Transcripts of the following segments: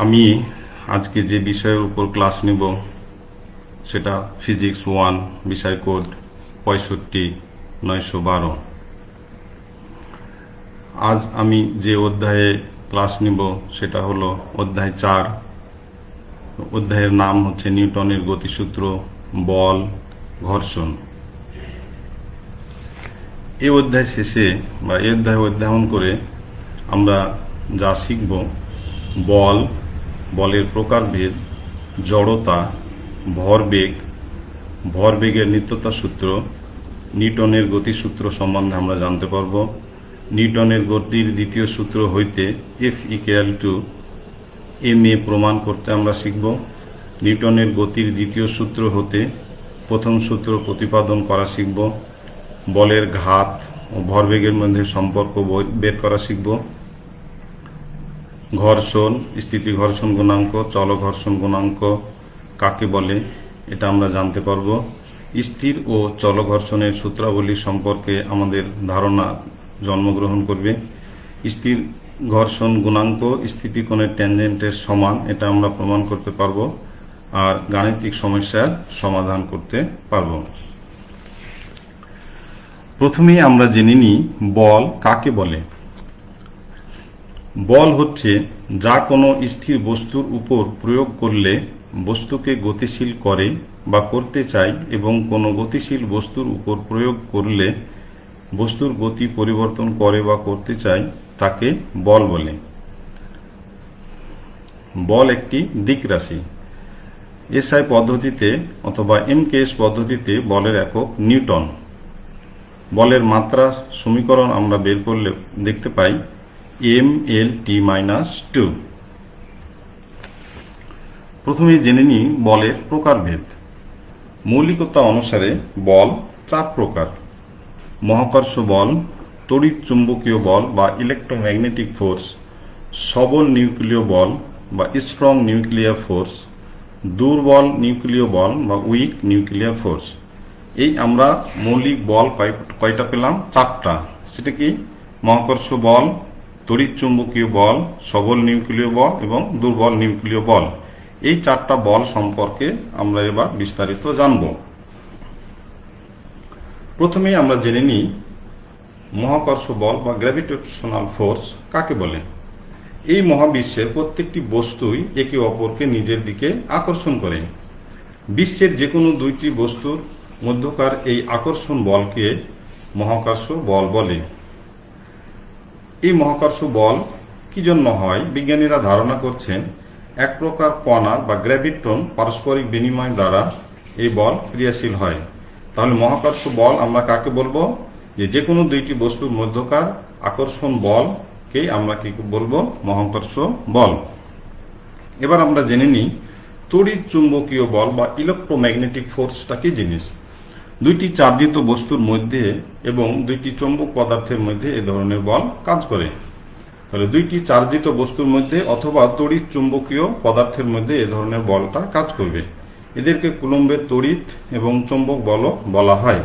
আমি আজকে যে বিষয়ের উপর ক্লাস নিব সেটা ফিজিক্স 1 বিষয় কোড 65912। আজ আমি যে অধ্যায়ে ক্লাস নিব সেটা হলো অধ্যায় 4। অধ্যায়ের নাম হচ্ছে নিউটনের গতিসূত্র, বল, ঘর্ষণ। এই অধ্যায় শেষে বা এই অধ্যায় অধ্যয়ন করে আমরা যা শিখব বল, বলের প্রকারভেদ, জড়তা, ভরবেগ, ভরবেগের নিত্যতা সূত্র, নিউটনের গতিসূত্র সম্বন্ধে আমরা জানতে পারব। নিউটনের গতির দ্বিতীয় সূত্র হইতে F = ma প্রমাণ করতে আমরা শিখব। নিউটনের গতির দ্বিতীয় সূত্র হতে প্রথম সূত্র প্রতিপাদন করা শিখব। বলের ঘাত ও ভরবেগের মধ্যে সম্পর্ক বের করা শিখব। ঘর্ষণ, স্থিতি ঘর্ষণ গুণাঙ্ক, চল ঘর্ষণ গুণাঙ্ক কাকে বলে এটা আমরা জানতে পারব। স্থির ও চল ঘর্ষণের সূত্রাবলী সম্পর্কে আমাদের ধারণা জন্মগ্রহণ করবে। স্থির ঘর্ষণ গুণাঙ্ক স্থিতিকোণের ট্যানজেন্টের সমান, এটা আমরা প্রমাণ করতে পারব। আর গাণিতিক সমস্যার সমাধান করতে পারব। প্রথমেই আমরা জেনে নিই বল কাকে বলে। বল হচ্ছে যা কোনো স্থির বস্তুর উপর প্রয়োগ করলে বস্তুকে গতিশীল করে বা করতে চায়, এবং কোনো গতিশীল বস্তুর উপর প্রয়োগ করলে বস্তুর গতি পরিবর্তন করে বা করতে চায় তাকে বল বলে। বল একটি দিক রাশি। এসআই পদ্ধতিতে অথবা এমকেএস পদ্ধতিতে বলের একক নিউটন। বলের মাত্রা সমীকরণ আমরা বের করলে দেখতে পাই mLT-2। প্রথমে জেনে নিই বলের প্রকারভেদ। মৌলিকতা অনুসারে বল 4 প্রকার: মহাকর্ষ বল, তড়িৎ চুম্বকীয় বল বা ইলেকট্রোম্যাগনেটিক ফোর্স, সবল নিউক্লিয় বল বা স্ট্রং নিউক্লিয়ার ফোর্স, দুর্বল নিউক্লিয় বল বা উইক নিউক্লিয়ার ফোর্স। এই আমরা মৌলিক বল কয়টা পেলাম? 4টা। সেটা কি? মহাকর্ষ বল, তড়িৎ চুম্বকীয় বল, সবল নিউক্লিয় বল এবং দুর্বল নিউক্লিয় বল। এই 4টা বল সম্পর্কে আমরা এবার বিস্তারিত জানব। প্রথমে আমরা জেনে নিই মহাকর্ষ বল বা গ্র্যাভিটেশনাল ফোর্স কাকে বলে। এই মহাবিশ্বের প্রত্যেকটি বস্তুই একে অপরকে নিজের দিকে আকর্ষণ করে। বিশ্বের যে কোনো দুইটি বস্তুর মধ্যকার এই আকর্ষণ বলকে মহাকর্ষ বল বলে। এই মহাকর্ষ বল কি জন্য হয়? বিজ্ঞানীরা ধারণা করছেন এক প্রকার কণা বা গ্র্যাভিটন পারস্পরিক বিনিময় দ্বারা এই বল ক্রিয়াশীল হয়। তাহলে মহাকর্ষ বল আমরা কাকে বলবো? যে কোনো দুইটি বস্তুর মধ্যকার আকর্ষণ বলকে আমরা কি বলবো? মহাকর্ষ বল। এবার আমরা জেনে নিই তড়িৎ চুম্বকীয় বল বা ইলেকট্রোম্যাগনেটিক ফোর্সটা কি জিনিস। দুইটি চার্জিত বস্তুর মধ্যে এবং দুইটি চৌম্বক পদার্থের মধ্যে এ ধরনের বল কাজ করে। তাহলে দুইটি চার্জিত বস্তুর মধ্যে অথবা তড়িৎ চুম্বকীয় পদার্থের মধ্যে এ ধরনের বলটা কাজ করবে। এদেরকে কুলম্বের তড়িৎ এবং চৌম্বক বলও বলা হয়।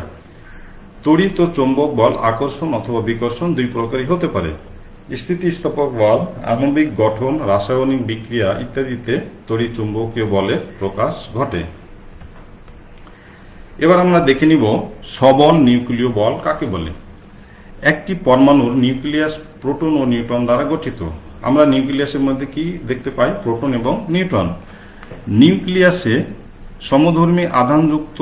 তড়িৎ ও চৌম্বক বল আকর্ষণ অথবা বিকর্ষণ দুই প্রকারই হতে পারে। স্থিতিস্থাপক বল আণবিক গঠন, রাসায়নিক বিক্রিয়া ইত্যাদিতে তড়িৎ চুম্বকীয় বলের প্রকাশ ঘটে। এবার আমরা দেখে নিব সবল নিউক্লিয় বল কাকে বলে। একটি পরমাণুর নিউক্লিয়াস প্রোটন ও নিউট্রন দ্বারা গঠিত। আমরা নিউক্লিয়াসের মধ্যে কি দেখতে পাই? প্রোটন এবং নিউট্রন। নিউক্লিয়াসে সমধর্মী আধানযুক্ত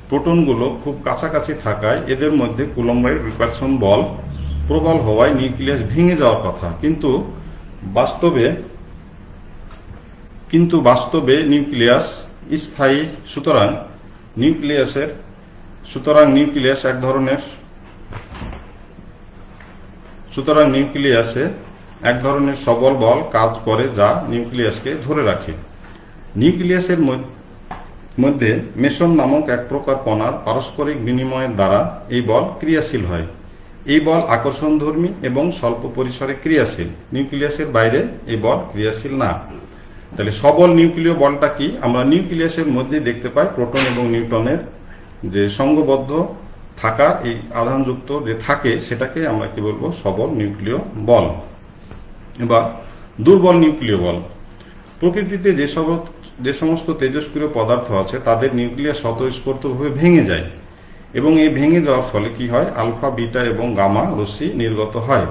প্রোটনগুলো খুব কাছাকাছি থাকায় এদের মধ্যে কুলম্বের বিকর্ষণ বল প্রবল হওয়ায় নিউক্লিয়াস ভেঙে যাওয়ার কথা। কিন্তু বাস্তবে নিউক্লিয়াস স্থায়ী। সুতরাং নিউক্লিয়াসে এক ধরনের সবল বল কাজ করে যা নিউক্লিয়াসকে ধরে রাখে। নিউক্লিয়াসের মধ্যে মেসন নামক এক প্রকার কণার পারস্পরিক বিনিময়ের দ্বারা এই বল ক্রিয়াশীল হয়। এই বল আকর্ষণধর্মী এবং স্বল্প পরিসরে ক্রিয়াশীল। নিউক্লিয়াসের বাইরে এই বল ক্রিয়াশীল না। তাহলে সবল নিউক্লিয় বলটা কি? আমরা নিউক্লিয়াসের মধ্যে দেখতে পাই প্রোটন এবং নিউট্রনের যে সংঘবদ্ধ থাকা, এই আধানযুক্ত যে থাকে সেটাকে আমরা কি বলবো? সবল নিউক্লিয় বল। এবার দুর্বল নিউক্লিয় বল। প্রকৃতিতে যে সমস্ত তেজস্ক্রিয় পদার্থ আছে তাদের নিউক্লিয়াস স্বতঃস্ফূর্তভাবে ভেঙে যায় এবং এই ভেঙে যাওয়ার ফলে কি হয়, আলফা, বিটা এবং গামা রশ্মি নির্গত হয়।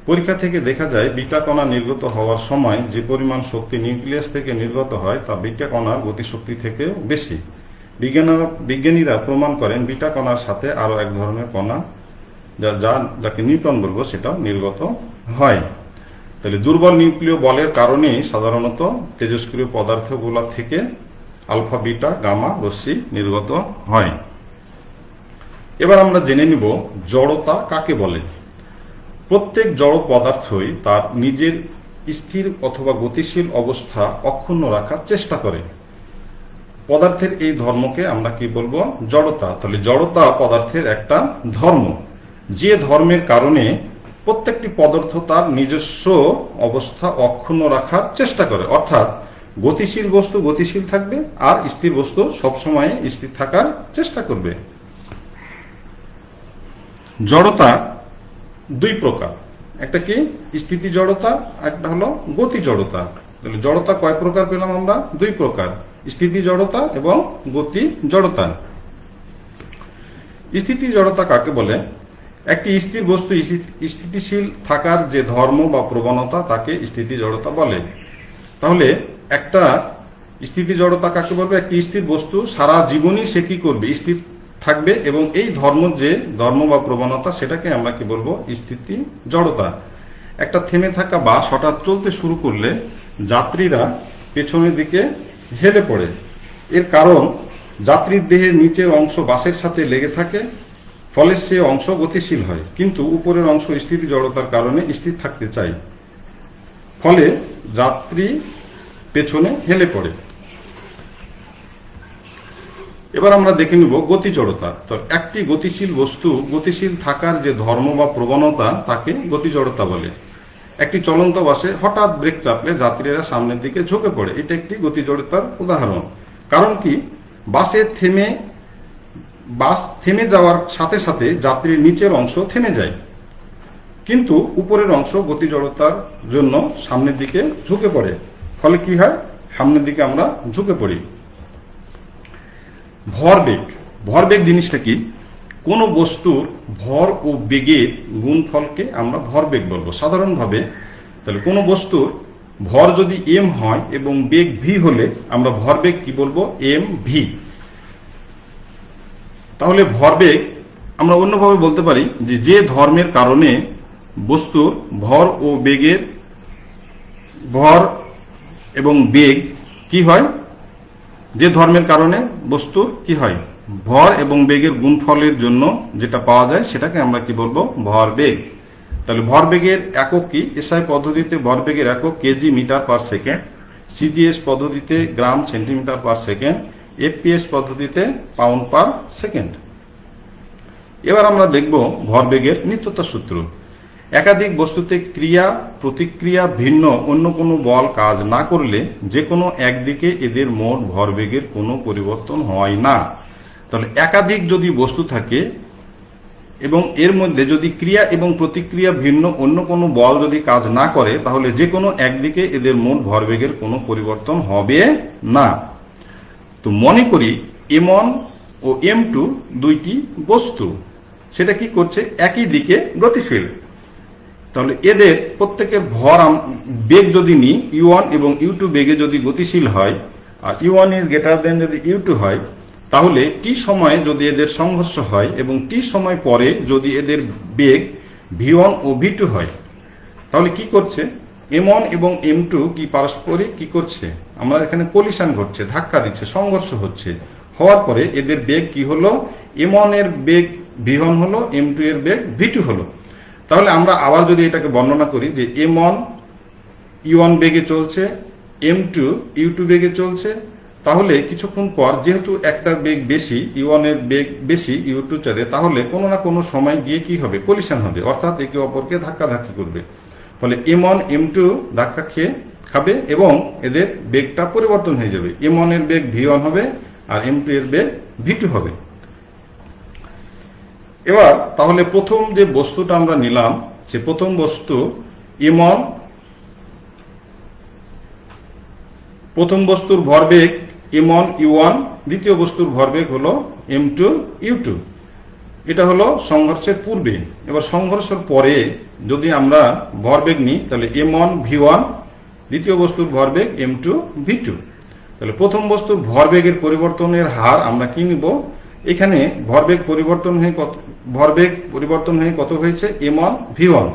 পরীক্ষা থেকে দেখা যায় বিটা কণা নির্গত হওয়ার সময় যে পরিমাণ শক্তি নিউক্লিয়াস থেকে নির্গত হয় তা বিটা কণার গতিশক্তি থেকে বেশি। বিজ্ঞানীরা প্রমাণ করেন বিটা কণার সাথে আরো এক ধরনের কণা যাকে নিউট্রন বলবো সেটা নির্গত হয়। তাহলে দুর্বল নিউক্লিয় বলের কারণেই সাধারণত তেজস্ক্রিয় পদার্থগুলো থেকে আলফা, বিটা, গামা রশ্মি নির্গত হয়। এবার আমরা জেনে নিব জড়তা কাকে বলে। প্রত্যেক জড় পদার্থই তার নিজের স্থির অথবা গতিশীল অবস্থা অক্ষুণ্ণ রাখার চেষ্টা করে। পদার্থের এই ধর্মকে আমরা কি বলবো, জড়তা। তাহলে জড়তা পদার্থের একটা ধর্ম, যে ধর্মের কারণে প্রত্যেকটি পদার্থ তার নিজস্ব অবস্থা অক্ষুণ্ণ রাখার চেষ্টা করে। অর্থাৎ গতিশীল বস্তু গতিশীল থাকবে আর স্থির বস্তু সবসময় স্থির থাকার চেষ্টা করবে। জড়তা দুই প্রকার, একটা কি স্থিতি জড়তা, একটা হলো গতি জড়তা। তাহলে জড়তা কয় প্রকার পেলাম আমরা? দুই প্রকার, স্থিতি জড়তা এবং গতি জড়তা। স্থিতি জড়তা কাকে বলে? একটি স্থির বস্তু স্থিতিশীল থাকার যে ধর্ম বা প্রবণতা তাকে স্থিতি জড়তা বলে। তাহলে একটা স্থিতি জড়তা কাকে বলবে? একটি স্থির বস্তু সারা জীবনই সে কি করবে, স্থির থাকবে এবং এই ধর্ম বা প্রবণতা সেটাকে আমরা কি বলবো, স্থিতি জড়তা। একটা থেমে থাকা বাস হঠাৎ চলতে শুরু করলে যাত্রীরা পেছনের দিকে হেলে পড়ে। এর কারণ যাত্রীর দেহের নিচের অংশ বাসের সাথে লেগে থাকে, ফলে সে অংশ গতিশীল হয়, কিন্তু উপরের অংশ স্থিতি জড়তার কারণে স্থির থাকতে চায়, ফলে যাত্রী পেছনে হেলে পড়ে। এবার আমরা দেখে নিব গতি জড়তা। তো একটি গতিশীল বস্তু গতিশীল থাকার যে ধর্ম বা প্রবণতা তাকে গতি জড়তা বলে। একটি চলন্ত বাসে হঠাৎ ব্রেক চাপলে যাত্রীরা সামনের দিকে ঝুঁকে পড়ে, এটা একটি গতি জড়তার উদাহরণ। কারণ কি, বাস থেমে যাওয়ার সাথে সাথে যাত্রীর নিচের অংশ থেমে যায়, কিন্তু উপরের অংশ গতি জড়তার জন্য সামনের দিকে ঝুঁকে পড়ে, ফলে কি হয়, সামনের দিকে আমরা ঝুঁকে পড়ি। ভরবেগ জিনিসটা কি? কোন বস্তুর ভর ও বেগের গুণফলকে আমরা ভরবেগ বলবো সাধারণভাবে। তাহলে কোন বস্তুর ভর যদি এম হয় এবং বেগ ভি হলে আমরা ভরবেগ কি বলবো, এম ভি। তাহলে ভরবেগ আমরা অন্যভাবে বলতে পারি যে ধর্মের কারণে বস্তুর ভর ও বেগের ভর এবং বেগ কি হয়, যে ধর্মের কারণে বস্তুর কি হয়, ভর এবং বেগের গুণফলের জন্য যেটা পাওয়া যায় সেটাকে আমরা কি বলবো, ভরবেগ। তাহলে ভরবেগের একক কি? এসআই পদ্ধতিতে ভরবেগের একক KG metre per second, CGS পদ্ধতিতে gram centimetre per second, FPS পদ্ধতিতে পাউন্ড পার সেকেন্ড। এবার আমরা দেখব ভরবেগের নিত্যতা সূত্র। একাধিক বস্তুতে ক্রিয়া প্রতিক্রিয়া ভিন্ন অন্য কোনো বল কাজ না করলে যে কোনো একদিকে এদের মোট ভরবেগের কোনো পরিবর্তন হয় না। তাহলে একাধিক যদি বস্তু থাকে এবং এর মধ্যে যদি ক্রিয়া এবং প্রতিক্রিয়া ভিন্ন অন্য কোনো বল যদি কাজ না করে, তাহলে যে কোনো একদিকে এদের মোট ভরবেগের কোনো পরিবর্তন হবে না। তো মনে করি M1 ও M2 দুইটি বস্তু, সেটা কি করছে, একই দিকে গতিশীল। তাহলে এদের প্রত্যেকের বেগ যদি নিই, U1 এবং U2 বেগে যদি গতিশীল হয় আর U1 ইজ গ্রেটার দেন যদি U2 হয়, তাহলে টি সময়ে যদি এদের সংঘর্ষ হয় এবং টি সময় পরে যদি এদের বেগ V1 ও V2 হয়, তাহলে কি করছে, M1 এবং M2 কি পারস্পরিক কি করছে, আমরা এখানে কলিশন ঘটছে, ধাক্কা দিচ্ছে, সংঘর্ষ হচ্ছে। হওয়ার পরে এদের বেগ কি হলো, M1 এর বেগ V1 হলো, M2 এর বেগ V2 হলো। তাহলে আমরা আবার যদি এটাকে বর্ণনা করি যে M1 U1 বেগে চলছে, M2 U2 বেগে চলছে, তাহলে কিছুক্ষণ পর যেহেতু একটা বেগ বেশি, U1 এর বেগ বেশি U2 চাঁদে, তাহলে কোনো না কোনো সময় গিয়ে কি হবে, কলিশন হবে, অর্থাৎ একে অপরকে ধাক্কাধাক্কি করবে। ফলে M1 M2 ধাক্কা খাবে এবং এদের বেগটা পরিবর্তন হয়ে যাবে। M1 এর বেগ V1 হবে আর M2 এর বেগ V2 হবে। এবার তাহলে প্রথম যে বস্তুটা আমরা নিলাম, সে প্রথম বস্তু M1 প্রথম বস্তুর ভরবেগ m1 u1, দ্বিতীয় বস্তুর ভরবেগ হলো m2 u2। এটা হলো সংঘর্ষের পূর্বে। এবার সংঘর্ষের পরে যদি আমরা ভরবেগ নিই তাহলে m1 v1, দ্বিতীয় বস্তুর ভরবেগ m2 v2। তাহলে প্রথম বস্তুর ভরবেগের পরিবর্তনের হার আমরা কি নিব, এখানে ভরবেগ পরিবর্তন হয়ে কত হয়েছে m1 v1।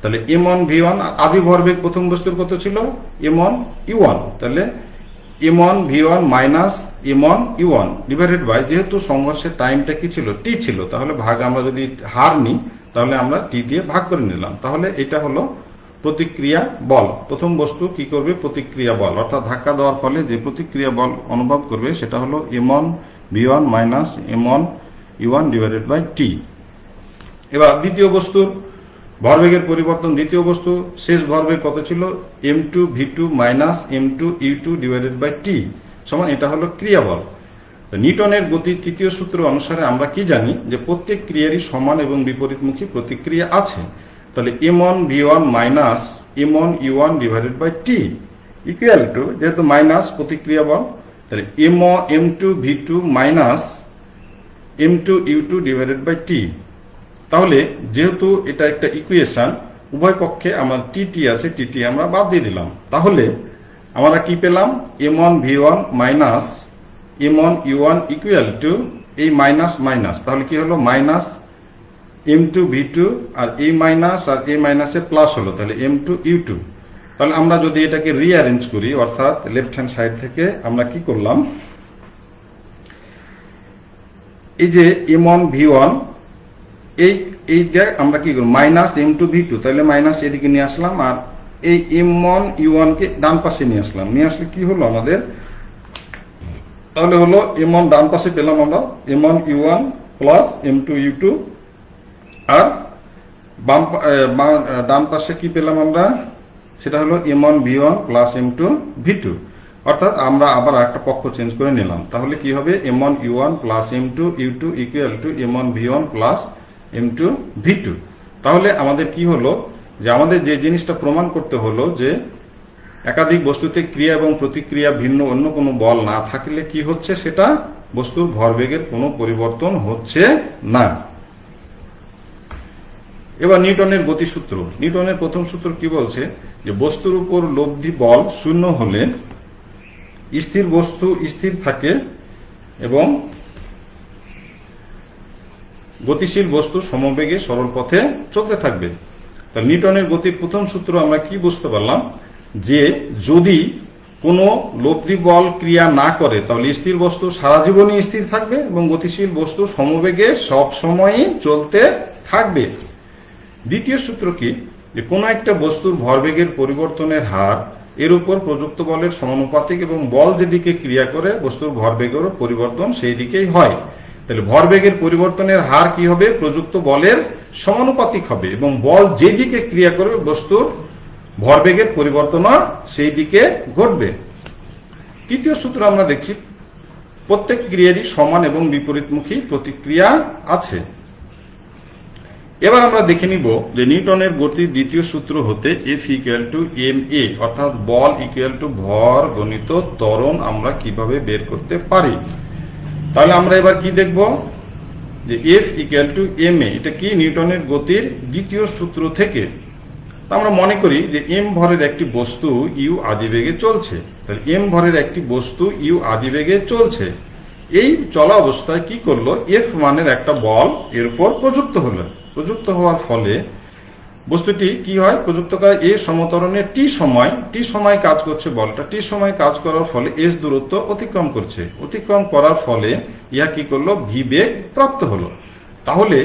তাহলে m1 v1 আদি ভরবেগ প্রথম বস্তুর কত ছিল m1 u1। তাহলে m1 v1 minus m1 u1 divided by, যেহেতু সংঘর্ষের টাইমটা কি ছিল t ছিল, তাহলে ভাগ আমরা যদি হার নিই তাহলে আমরা t দিয়ে ভাগ করে নিলাম। তাহলে এটা হলো প্রতিক্রিয়া বল। প্রথম বস্তু কি করবে, প্রতিক্রিয়া বল, অর্থাৎ ধাক্কা দেওয়ার ফলে যে প্রতিক্রিয়া বল অনুভব করবে সেটা হলো m1 v1 minus m1 u1 divided by t। এবার দ্বিতীয় বস্তুর ভরবেগের পরিবর্তন, দ্বিতীয় বস্তু শেষ ভরবেগ কত ছিল m2 v2 minus m2 u2 divided by t সমান, এটা হলো ক্রিয়া বল। নিউটনের গতির তৃতীয় সূত্র অনুসারে আমরা কি জানি যে প্রত্যেক ক্রিয়ারই সমান এবং বিপরীতমুখী প্রতিক্রিয়া আছে। তাহলে m1 v1 minus m1 u1 divided by t equal to, যেহেতু মাইনাস প্রতিক্রিয়া বল, তাহলে m2 v2 minus m2 u2 divided by t। তাহলে যেহেতু এটা একটা ইকুয়েশন, উভয় পক্ষে আমার tt আছে, tt আমরা বাদ দিয়ে দিলাম। তাহলে আমরা কি পেলাম, m1 v1 minus m1 u1 equal to এই মাইনাস মাইনাস, তাহলে কি হলো মাইনাস m2 v2 আর এই মাইনাস আর এই মাইনাসে প্লাস হলো, তাহলে m2 u2। তাহলে আমরা যদি এটাকে রিঅ্যারেঞ্জ করি, অর্থাৎ লেফট হ্যান্ড সাইড থেকে আমরা কি করলাম, এই যে m1 v1 এইটা আমরা কি করব মাইনাস m2 v2, তাহলে মাইনাস এদিকে নিয়ে আসলাম, আর এই m1 u1 কে ডান পাশে নিয়ে আসলাম। নিয়ে আসলে কি হলো আমাদের, তাহলে হলো m1 ডান পাশে পেলাম আমরা m1 u1 plus m2 u2, আর ডান পাশে কি পেলাম আমরা, সেটা হলো m1 v1 plus m2 v2। অর্থাৎ আমরা আবার একটা পক্ষ চেঞ্জ করে নিলাম। তাহলে কি হবে, m1 u1 plus m2 u2 equal to m1 v1 plus m2 v2। তাহলে আমাদের কি হলো, যে আমাদের যে জিনিসটা প্রমাণ করতে হলো যে একাধিক বস্তুতে ক্রিয়া এবং প্রতিক্রিয়া ভিন্ন অন্য কোনো বল না থাকলে কি হচ্ছে, সেটা বস্তুর ভরবেগের কোনো পরিবর্তন হচ্ছে না। এবার নিউটনের গতিসূত্র। নিউটনের প্রথম সূত্র কি বলছে, যে বস্তুর উপর লব্ধি বল শূন্য হলে স্থির বস্তু স্থির থাকে এবং গতিশীল বস্তু সমবেগে সরল পথে চলতে থাকবে। তা নিউটনের গতির প্রথম সূত্র আমরা কি বুঝতে পারলাম, যে যদি কোনো লব্ধি বল ক্রিয়া না করে তাহলে স্থির বস্তু সারা জীবনই স্থির থাকবে এবং গতিশীল বস্তু সমবেগে সব সময়ই চলতে থাকবে। দ্বিতীয় সূত্র কি, যে কোনো একটা বস্তুর ভরবেগের পরিবর্তনের হার এর উপর প্রযুক্ত বলের সমানুপাতিক এবং বল যেদিকে ক্রিয়া করে বস্তুর ভরবেগের পরিবর্তন সেই দিকেই হয়। তাহলে ভরবেগের পরিবর্তনের হার কি হবে, প্রযুক্ত বলের সমানুপাতিক হবে এবং বল যেদিকে ক্রিয়া করবে বস্তুর ভরবেগের পরিবর্তন সেই দিকে ঘটবে। তৃতীয় সূত্র আমরা দেখছি প্রত্যেক ক্রিয়ারই সমান এবং বিপরীতমুখী প্রতিক্রিয়া আছে। এবার আমরা দেখে নিব যে নিউটনের গতির দ্বিতীয় সূত্র হতে F ইকুয়াল টু ma, অর্থাৎ বল ইকুয়াল টু ভর গণিত ত্বরণ আমরা কিভাবে বের করতে পারি। তাহলে আমরা এবার কি দেখব, যে F ইকুয়াল টু ma, এটা কি নিউটনের গতির দ্বিতীয় সূত্র থেকে। তা আমরা মনে করি যে m ভরের একটি বস্তু u আদিবেগে চলছে। তাহলে m ভরের একটি বস্তু u আদিবেগে চলছে, এই চলা অবস্থায় কি করলো, F মানের একটা বল এর উপর প্রযুক্ত হলো। প্রযুক্ত হওয়ার ফলে বস্তুটি কি হয়, প্রযুক্ত করে এ সমতরণে টি সময় কাজ করছে বলটা, টি সময় কাজ করার ফলে এস দূরত্ব অতিক্রম করছে। অতিক্রম করার ফলে ইহা কি করলো, ভি বেগ প্রাপ্ত হলো। তাহলে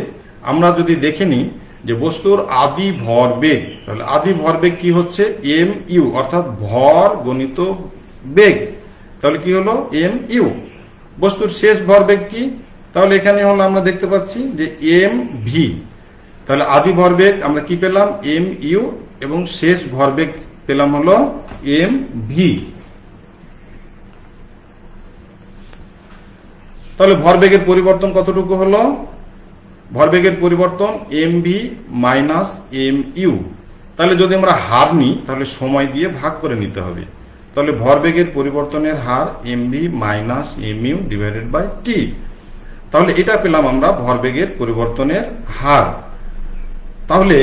আমরা যদি দেখে নিই যে বস্তুর আদি ভরবেগ, তাহলে আদি ভরবেগ কি হচ্ছে এম ইউ, অর্থাৎ ভর গণিত বেগ। তাহলে কি হলো এম ইউ। বস্তুর শেষ ভরবেগ কি, তাহলে এখানে হলো আমরা দেখতে পাচ্ছি যে এম ভি। তাহলে আদি ভরবেগ আমরা কি পেলাম এম ইউ এবং শেষ ভরবেগ পেলাম হলো এম ভি। তাহলে ভরবেগের পরিবর্তন কতটুকু হলো, ভরবেগের পরিবর্তন M V minus M U. তাহলে যদি আমরা হার নিই তাহলে সময় দিয়ে ভাগ করে নিতে হবে। তাহলে ভরবেগের পরিবর্তনের হার mv minus mu divided by t। তাহলে এটা পেলাম আমরা ভরবেগের পরিবর্তনের হার। তাহলে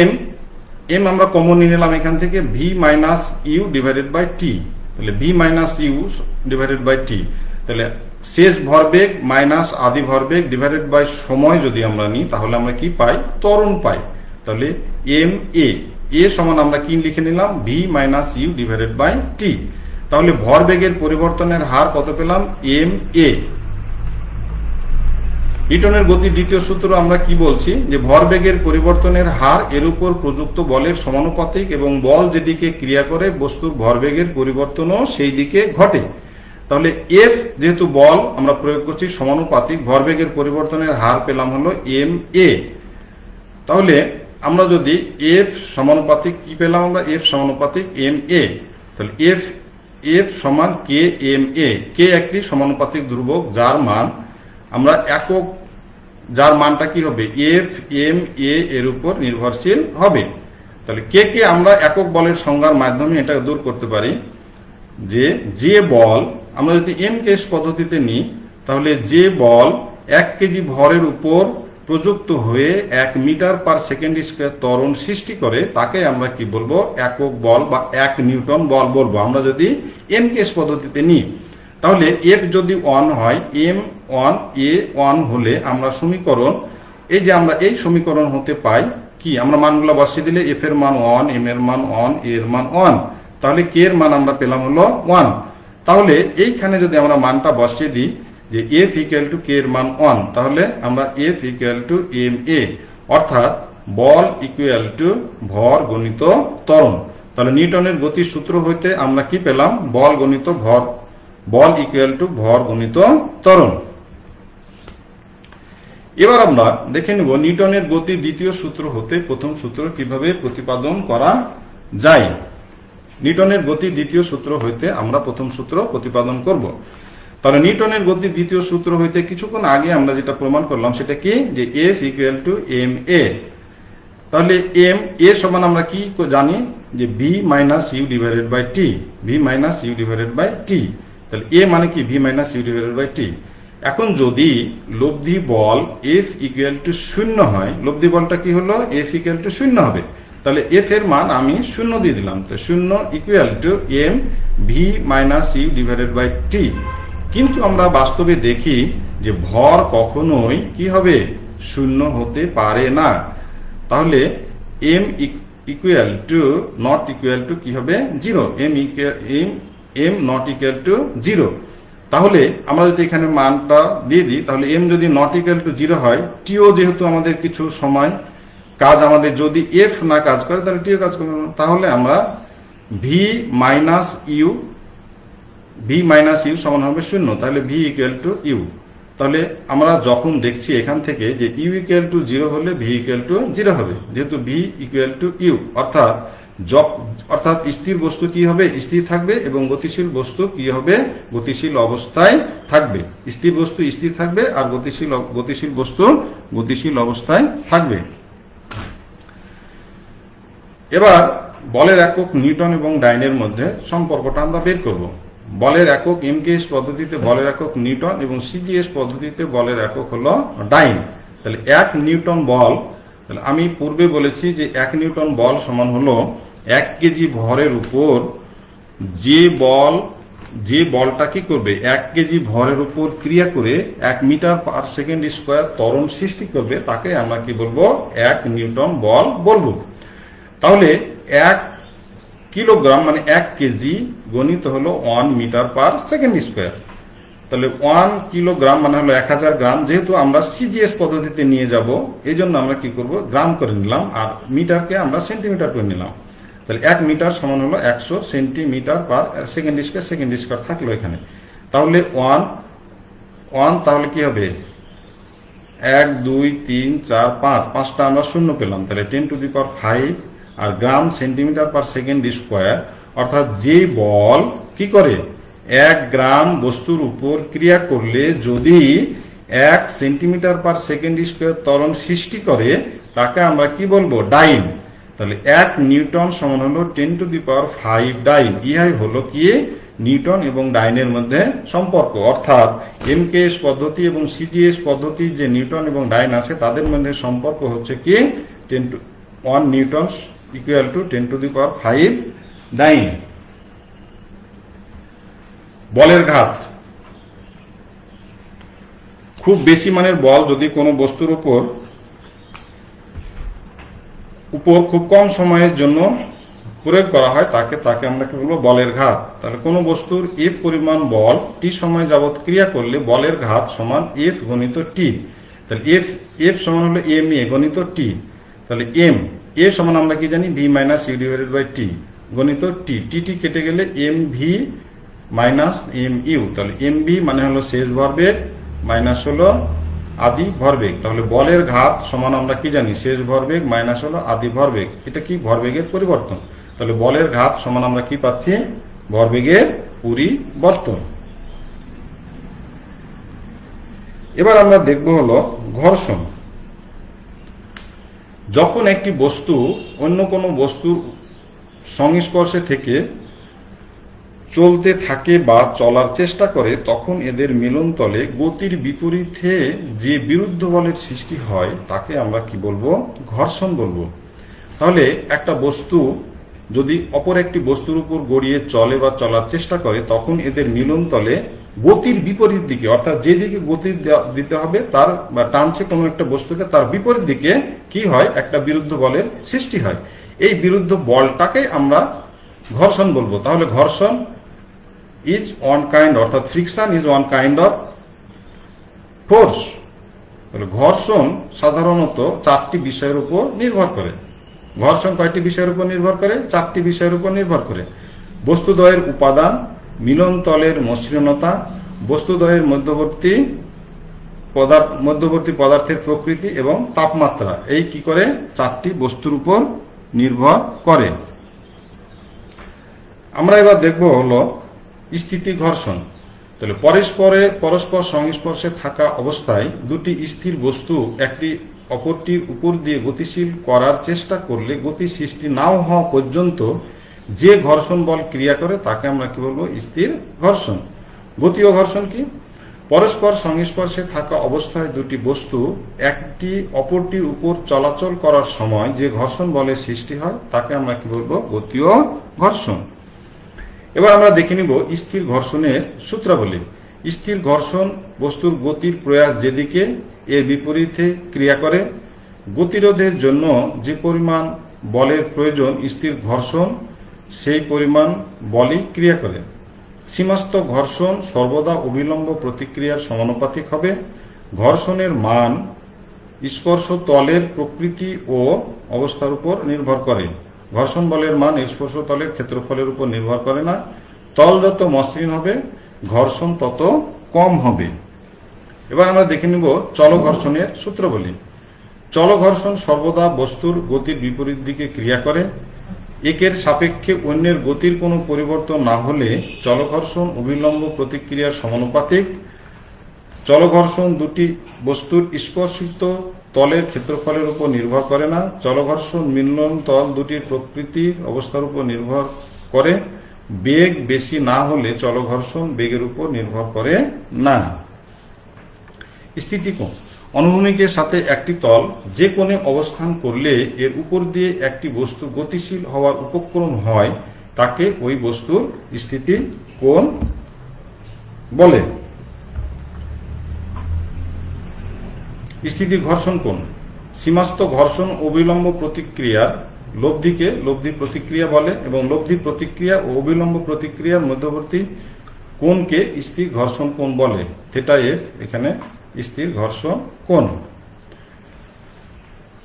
m আমরা কমন নিয়ে নিলাম এখান থেকে v minus U divided by t। তাহলে v minus U divided by t, তাহলে শেষ ভরবেগ মাইনাস আদি ভরবেগ ডিভাইডেড বাই সময় যদি আমরা নিই তাহলে আমরা কি পাই? ত্বরণ পাই। তাহলে এ সমান আমরা কি লিখে নিলাম? v minus U divided by t। তাহলে ভরবেগের পরিবর্তনের হার কত পেলাম? ma। নিউটনের গতির দ্বিতীয় সূত্র আমরা কি বলছি? যে ভরবেগের পরিবর্তনের হার এর উপর প্রযুক্ত বলের সমানুপাতিক এবং বল যেদিকে ক্রিয়া করে বস্তুর ভরবেগের পরিবর্তনও সেই দিকে ঘটে। তাহলে এফ যেহেতু বল আমরা প্রয়োগ করছি সমানুপাতিক, ভরবেগের পরিবর্তনের হার পেলাম হলো ma। তাহলে আমরা যদি এফ সমানুপাতিক কি পেলাম? আমরা এফ সমানুপাতিক ma। তাহলে এফ সমান কে ma। কে একটি সমানুপাতিক ধ্রুবক যার মান আমরা একক, যার মানটা কি হবে? এফ এম এর উপর নির্ভরশীল হবে। তাহলে কে আমরা একক বলের সংজ্ঞার মাধ্যমে এটা দূর করতে পারি যে বল আমরা যদি এম কেস পদ্ধতিতে নিই তাহলে যে বল 1 কেজি ভরের উপর প্রযুক্ত হয়ে 1 মিটার পার সেকেন্ড স্কয়ার ত্বরণ সৃষ্টি করে তাকে আমরা কি বলবো? একক বল বা 1 নিউটন বল বলবো আমরা যদি এম কেস পদ্ধতিতে নিই। তাহলে এফ যদি 1 হয়, এম 1 এ 1 হলে আমরা সমীকরণ, এই যে আমরা এই সমীকরণ হতে পাই কি? আমরা মানগুলো বসিয়ে দিলে এফ এর মান 1, এম এর মান 1, এর মান 1, তাহলে কে এর মান আমরা পেলাম হলো 1। তাহলে এইখানে যদি আমরা মানটা বসিয়ে দিই যে এফ ইকুয়াল টু কে এর মান 1, তাহলে আমরা এফ ইকুয়াল টু এম এ, অর্থাৎ বল ইকুয়াল টু ভর গণিত ত্বরণ। তাহলে নিউটনের গতির সূত্র হইতে আমরা কি পেলাম? বল গণিত ভর, বল ইকুয়াল টু ভর গণিত ত্বরণ। এবার আমরা দেখে নেব নিউটনের গতির দ্বিতীয় সূত্র হতে প্রথম সূত্র কিভাবে প্রতিপাদন করা যায়। নিউটনের গতির দ্বিতীয় সূত্র হইতে আমরা প্রথম সূত্র প্রতিপাদন করব। তাহলে নিউটনের গতির দ্বিতীয় সূত্র হইতে কিছুক্ষণ আগে আমরা যেটা প্রমাণ করলাম সেটা কি? যে F equal to M A. তাহলে এম এ সমান আমরা কি জানি? যে V minus U divided by T, V minus U divided by T. তাহলে এ মানে কি? V minus U divided by T. এখন যদি লব্ধি বল এফ ইকুয়াল টু 0 হয়, লব্ধি বলটা কি হলো? এফ ইকুয়াল টু 0 হবে। তাহলে এফ এর মান আমি 0 দিয়ে দিলাম। তো 0 equal to M V minus U divided by T. কিন্তু আমরা বাস্তবে দেখি যে ভর কখনোই কি হবে? 0 হতে পারে না। তাহলে M equal to not equal to কি হবে? 0। M not equal to 0। তাহলে আমরা যদি এখানে মানটা দিয়ে দিই তাহলে এম যদি নট ইকুয়াল টু 0 হয়, টিও যেহেতু আমাদের কিছু সময় কাজ, আমাদের যদি এফ না কাজ করে তাহলে টিও কাজ করবে না। তাহলে আমরা ভি মাইনাস ইউ সমান হবে 0। তাহলে ভি ইকুয়াল টু ইউ। তাহলে আমরা যখন দেখছি এখান থেকে যে ইউ ইকুয়াল টু 0 হলে ভি ইকুয়াল টু 0 হবে, যেহেতু ভি ইকুয়াল টু ইউ, অর্থাৎ স্থির বস্তু কি হবে? স্থির থাকবে এবং গতিশীল বস্তু কি হবে? গতিশীল অবস্থায় থাকবে। স্থির বস্তু স্থির থাকবে আর গতিশীল বস্তু গতিশীল অবস্থায় থাকবে। এবার বলের একক নিউটন এবং ডাইনের মধ্যে সম্পর্কটা আমরা বের করব। বলের একক এমকেএস পদ্ধতিতে বলের একক নিউটন এবং সিজিএস পদ্ধতিতে বলের একক হলো ডাইন। তাহলে 1 নিউটন বল, তাহলে আমি পূর্বে বলেছি যে 1 নিউটন বল সমান হলো 1 কেজি ভরের উপর যে বলটা কি করবে? 1 কেজি ভরের উপর ক্রিয়া করে 1 মিটার পার সেকেন্ড স্কয়ার ত্বরণ সৃষ্টি করবে তাকে আমরা কি বলবো? 1 নিউটন বল বলবো। তাহলে 1 কিলোগ্রাম মানে 1 কেজি গণিত হলো 1 মিটার পার সেকেন্ড স্কয়ার। তাহলে 1 কিলোগ্রাম মানে হলো 1000 গ্রাম। যেহেতু আমরা সিজিএস পদ্ধতিতে নিয়ে যাব এই জন্য আমরা কি করব? গ্রাম করে নিলাম আর মিটারকে আমরা সেন্টিমিটার করে নিলাম। তাহলে 1 মিটার সমান হলো 100 সেন্টিমিটার পার সেকেন্ড স্কয়ার থাকলো এখানে। তাহলে 1 তাহলে কি হবে? 1 2 3 4 5, 5টা আমরা শূন্য পেলাম। তাহলে 10 টু দি পাওয়ার 5 আর gram centimetre per second square, অর্থাৎ যে বল কি করে 1 গ্রাম বস্তুর উপর ক্রিয়া করলে যদি 1 সেন্টিমিটার পার সেকেন্ড স্কয়ার ত্বরণ সৃষ্টি করে তাকে আমরা কি বলবো? ডাইন। তাহলে 1 নিউটন সমান হলো 10⁵ ডাইন। ইহাই হলো কি নিউটন এবং ডাইনের মধ্যে সম্পর্ক, অর্থাৎ এমকেএস পদ্ধতি এবং সিজিএস পদ্ধতি যে নিউটন এবং ডাইন আছে তাদের মধ্যে সম্পর্ক হচ্ছে কি 1 নিউটন ইকুয়াল টু 10⁵ ডাইন। বলের ঘাত, খুব বেশি মানের বল যদি কোনো বস্তুর উপর খুব কম সময়ের জন্য প্রয়োগ করা হয় তাকে আমরা কি বলবো, বলের ঘাত। তাহলে কোনো বস্তুর এফ পরিমাণ বল টি সময় যাবৎ ক্রিয়া করলে বলের ঘাত সমান এফ গণিত টি। তাহলে এফ সমান হলো এম এ গণিত টি। তাহলে এ সমান আমরা কি জানি, V minus U divided by T গণিত টি। টি কেটে গেলে M V minus M U. তাহলে এম ভি মানে হলো শেষ ভরবেগ মাইনাস হলো আদি ভরবেগ। তাহলে বলের ঘাত সমান আমরা কি জানি, শেষ ভরবেগ মাইনাস হলো আদি ভরবেগ। এটা কি ভরবেগের পরিবর্তন। তাহলে বলের ঘাত সমান আমরা কি পাচ্ছি, ভরবেগের পরিবর্তন। এবার আমরা দেখব হলো ঘর্ষণ। যখন একটি বস্তু অন্য কোনো বস্তুর সংস্পর্শে থেকে চলতে থাকে বা চলার চেষ্টা করে তখন এদের মিলনতলে গতির বিপরীতে যে বিরুদ্ধ বলের সৃষ্টি হয় তাকে আমরা কি বলবো, ঘর্ষণ বলবো। তাহলে একটা বস্তু যদি অপর একটি বস্তুর উপর গড়িয়ে চলে বা চলার চেষ্টা করে তখন এদের মিলনতলে গতির বিপরীত দিকে, অর্থাৎ যেদিকে গতি দিতে হবে তার বা টানছে কোনো একটা বস্তুকে তার বিপরীত দিকে কি হয়, একটা বিরুদ্ধ বলের সৃষ্টি হয়। এই বিরুদ্ধ বলটাকে আমরা ঘর্ষণ বলবো। তাহলে ঘর্ষণ ইজ ওয়ান কাইন্ড, অর্থাৎ friction is one kind of force. তাহলে ঘর্ষণ সাধারণত 4টি বিষয়ের উপর নির্ভর করে। ঘর্ষণ কয়টি বিষয়ের উপর নির্ভর করে, 4টি বিষয়ের উপর নির্ভর করে। বস্তুদ্বয়ের উপাদান, মিলনতলের মসৃণতা, বস্তুদ্বয়ের মধ্যবর্তী পদার্থের প্রকৃতি এবং তাপমাত্রা। এই কি করে 4টি বস্তুর উপর নির্ভর করে। আমরা এবার দেখব হলো স্থিতি ঘর্ষণ। তাহলে পরস্পর সংস্পর্শে থাকা অবস্থায় দুটি স্থির বস্তু একটি অপরটির উপর দিয়ে গতিশীল করার চেষ্টা করলে গতি সৃষ্টি নাও হওয়া পর্যন্ত যে ঘর্ষণ বল ক্রিয়া করে তাকে আমরা কি বলবো, স্থির ঘর্ষণ। গতীয় ঘর্ষণ কি, পরস্পর সংস্পর্শে থাকা অবস্থায় দুটি বস্তু একটি অপরটির উপর চলাচল করার সময় যে ঘর্ষণ বলের সৃষ্টি হয় তাকে আমরা কি বলবো, গতীয় ঘর্ষণ। এবার আমরা দেখে নিব স্থির ঘর্ষণের সূত্রাবলী। স্থির ঘর্ষণ বস্তুর গতির প্রয়াস যেদিকে এর বিপরীতে ক্রিয়া করে। গতিরোধের জন্য যে পরিমাণ বলের প্রয়োজন স্থির ঘর্ষণ সেই পরিমাণ বলই ক্রিয়া করে। সীমাস্থ ঘর্ষণ সর্বদা অবিলম্ব প্রতিক্রিয়ার সমানুপাতিক হবে। ঘর্ষণের মান স্পর্শ তলের প্রকৃতি ও অবস্থার উপর নির্ভর করে। ঘর্ষণ বলের মান স্পর্শ তলের ক্ষেত্রফলের উপর নির্ভর করে না। তল যত মসৃণ হবে ঘর্ষণ তত কম হবে। এবার আমরা দেখে নিব চলঘর্ষণের সূত্রাবলী। চলঘর্ষণ সর্বদা বস্তুর গতির বিপরীত দিকে ক্রিয়া করে। একের সাপেক্ষে অন্যের গতির কোনো পরিবর্তন না হলে চলঘর্ষণ অবিলম্ব প্রতিক্রিয়ার সমানুপাতিক। চলঘর্ষণ দুটি বস্তুর স্পর্শিত তলের ক্ষেত্রফলের উপর নির্ভর করে না। চলঘর্ষণ মিলন তল দুটির প্রকৃতি অবস্থার উপর নির্ভর করে। বেগ বেশি না হলে চলঘর্ষণ বেগের উপর নির্ভর করে না। স্থিতিকোণ, অনুভূমিকের সাথে একটি তল যে কোণে অবস্থান করলে এর উপর দিয়ে একটি বস্তু গতিশীল হওয়ার উপক্রম হয় তাকে ওই বস্তুর স্থিতিকোণ বলে। স্থিতি ঘর্ষণ কোণ, সীমাস্থ ঘর্ষণ অবিলম্ব প্রতিক্রিয়ার লব্ধিকে লব্ধি প্রতিক্রিয়া বলে এবং লব্ধি প্রতিক্রিয়া ও অবিলম্ব প্রতিক্রিয়ার মধ্যবর্তী কোণকে স্থির ঘর্ষণ কোণ বলে। থিটা এফ এখানে স্থির ঘর্ষণ কোণ।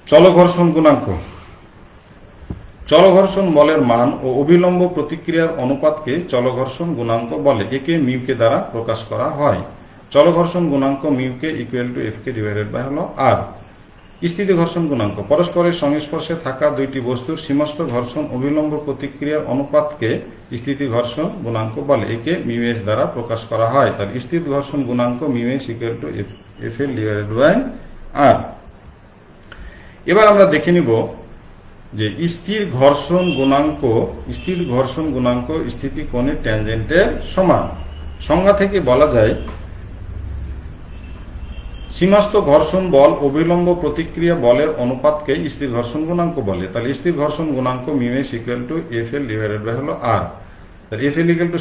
চলঘর্ষণ গুণাঙ্ক, চলঘর্ষণ বলের মান ও অবিলম্ব প্রতিক্রিয়ার অনুপাতকে চলঘর্ষণ গুণাঙ্ক বলে। একে মিউকে দ্বারা প্রকাশ করা হয়। চলঘর্ষণ গুণাঙ্ক মিউকে ইকুয়াল টু এফ কে ডিভাইডেড বাই হলো আর। স্থিতি ঘর্ষণ গুণাঙ্ক, পরস্পরের সংস্পর্শে থাকা দুইটি বস্তুর সীমাস্থ ঘর্ষণ অবিলম্ব প্রতিক্রিয়ার অনুপাতকে স্থিতি ঘর্ষণ গুণাঙ্ক বলে। একে মিউ এস দ্বারা প্রকাশ করা হয়। তার স্থিতি ঘর্ষণ গুণাঙ্ক mu S equal to F L divided by R. এবার আমরা দেখে নিব যে স্থির ঘর্ষণ গুণাঙ্ক স্থিতি কোণের ট্যানজেন্টের সমান। সংজ্ঞা থেকে বলা যায় সীমাস্থ ঘর্ষণ বল অভিলম্ব প্রতিক্রিয়া বলের অনুপাতকে স্থির ঘর্ষণ গুণাঙ্ক বলে। তাহলে স্থির ঘর্ষণ গুণাঙ্ক mu s equal to F L divided by হলো আর। তাহলে এফএল ইকুয়াল টু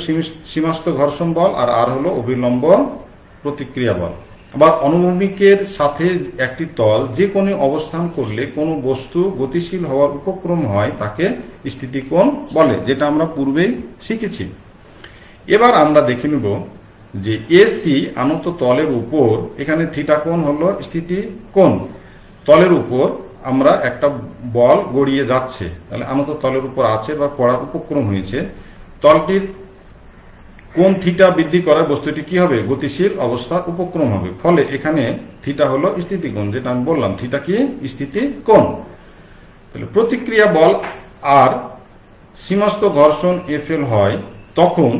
সীমাস্থ ঘর্ষণ বল আর আর হলো অভিলম্ব প্রতিক্রিয়া বল। আবার অনুভূমিকের সাথে একটি তল যে কোণে অবস্থান করলে কোনো বস্তু গতিশীল হওয়ার উপক্রম হয় তাকে স্থিতিকোণ বলে, যেটা আমরা পূর্বেই শিখেছি। এবার আমরা দেখে নেব যে এসি আনত তলের উপর, এখানে থিটা কোণ হলো স্থিতি কোণ। তলের উপর আমরা একটা বল গড়িয়ে যাচ্ছে, তাহলে আনত তলের উপর আছে বা পড়ার উপক্রম হয়েছে। তলটির কোণ থিটা বৃদ্ধি করার বস্তুটি কি হবে? গতিশীল অবস্থার উপক্রম হবে। ফলে এখানে থিটা হলো স্থিতি কোণ, যেটা আমি বললাম থিটা কি স্থিতি কোণ। তাহলে প্রতিক্রিয়া বল আর সীমাস্থ ঘর্ষণ এফএল হয়, তখন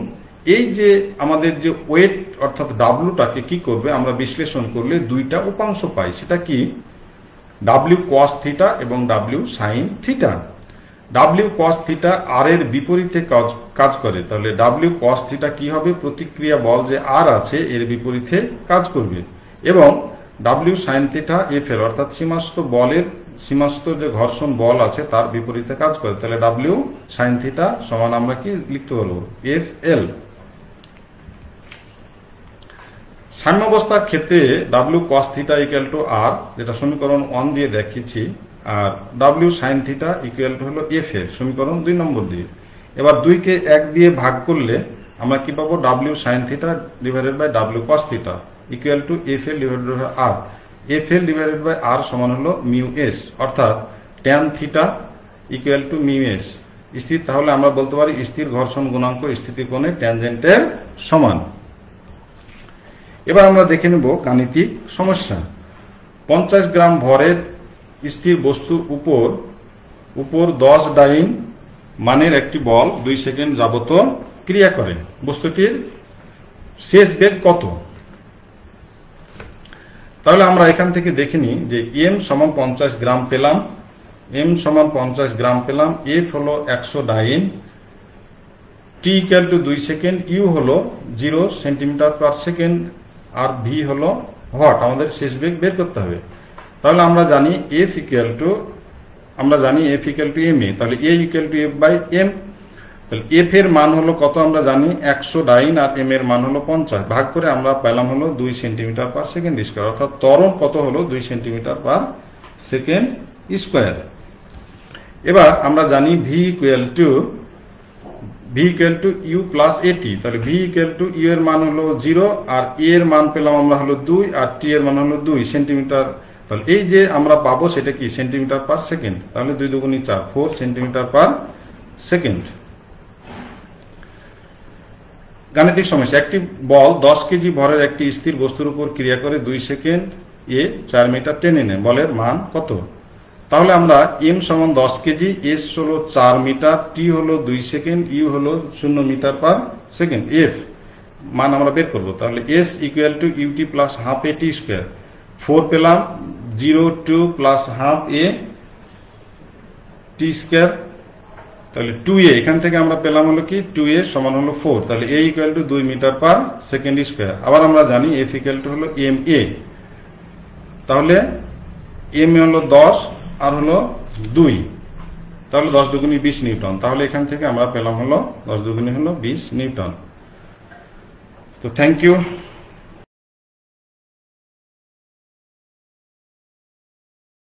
এই যে আমাদের যে ওয়েট অর্থাৎ ডাব্লুটাকে কি করবে, আমরা বিশ্লেষণ করলে দুইটা উপাংশ পাই। সেটা কি? ডাব্লিউ কস থিটা এবং W sine theta. W cos theta আর এর বিপরীতে কাজ করে। তাহলে ডাব্লিউ কস থিটা কি হবে? প্রতিক্রিয়া বল যে আর আছে এর বিপরীতে কাজ করবে। এবং ডাব্লিউ সাইন থিটা এফএল অর্থাৎ সীমাস্থ যে ঘর্ষণ বল আছে তার বিপরীতে কাজ করে। তাহলে ডাব্লিউ সাইন থিটা সমান আমরা কি লিখতে পারবো? F L. সাম্যাবস্থার ক্ষেত্রে W cos theta equal to R, যেটা সমীকরণ 1 দিয়ে দেখিয়েছি, আর W sine theta equal to হলো এফ এর, সমীকরণ 2 নম্বর দিয়ে। এবার 2 কে 1 দিয়ে ভাগ করলে আমরা কি পাবো? W sine theta divided by W cos theta equal to F L divided by R. F L divided by R সমান হলো মিউ এস, অর্থাৎ tan theta equal to mu S. স্থির, তাহলে আমরা বলতে পারি স্থির ঘর্ষণ গুণাঙ্ক স্থিতি কোণের ট্যানজেন্টের সমান। এবার আমরা দেখে নেব গাণিতিক সমস্যা। 50 গ্রাম ভরের স্থির বস্তুর উপর 10 ডাইন মানের একটি বল 2 সেকেন্ড যাবত ক্রিয়া করে। বস্তুটির শেষ বেগ কত? তাহলে আমরা এখান থেকে দেখে নিই যে এম সমান 50 গ্রাম পেলাম, এফ হলো 100 dyne, T equal to 2 second, U হলো 0 সেন্টিমিটার পার সেকেন্ড, আর ভি হলো ওয়াট। আমাদের শেষ বেগ বের করতে হবে। তাহলে আমরা জানি F equal to M A, তাহলে A equal to F by M. তাহলে এফ এর মান হলো কত আমরা জানি 100 ডাইন, আর এম এর মান হলো 50, ভাগ করে আমরা পেলাম হলো 2 সেন্টিমিটার পার সেকেন্ড স্কোয়ার, অর্থাৎ ত্বরণ কত হলো 2 সেন্টিমিটার পার সেকেন্ড স্কোয়ার। এবার আমরা জানি V equal to U plus A T, তাহলে ভি ইকুয়াল টু ইউ এর মান হলো 0, আর এ এর মান পেলাম আমরা হলো 2, আর টি এর মান হলো 2 সেন্টিমিটার। তাহলে এই যে আমরা পাবো সেটা কি? Centimetre per second. তাহলে 2 দুগুণে 4, 4 সেন্টিমিটার পার সেকেন্ড। গাণিতিক সমস্যা। একটি বল 10 কেজি ভরের একটি স্থির বস্তুর উপর ক্রিয়া করে 2 সেকেন্ড এ 4 মিটার টেনে নেয়, বলের মান কত? তাহলে আমরা এম সমান 10 কেজি, এস হলো 4 মিটার, টি হলো 2 সেকেন্ড, ইউ হলো 0 মিটার পার সেকেন্ড, এফ মান আমরা বের করবো। তাহলে S equal to U T plus half A T square, 4 পেলাম, 0 2 plus half A T square, তাহলে 2a, এখান থেকে আমরা পেলাম হলো কি 2a সমান হলো 4, তাহলে a equal to 2 metre per second square. আবার আমরা জানি f ইকুয়াল টু হলো ma, তাহলে m হলো 10 আর হলো 2, তাহলে 10 দুগুণে 20 নিউটন। তাহলে এখান থেকে আমরা পেলাম হলো 10 দুগুণে হলো 20 নিউটন। তো থ্যাংক ইউ।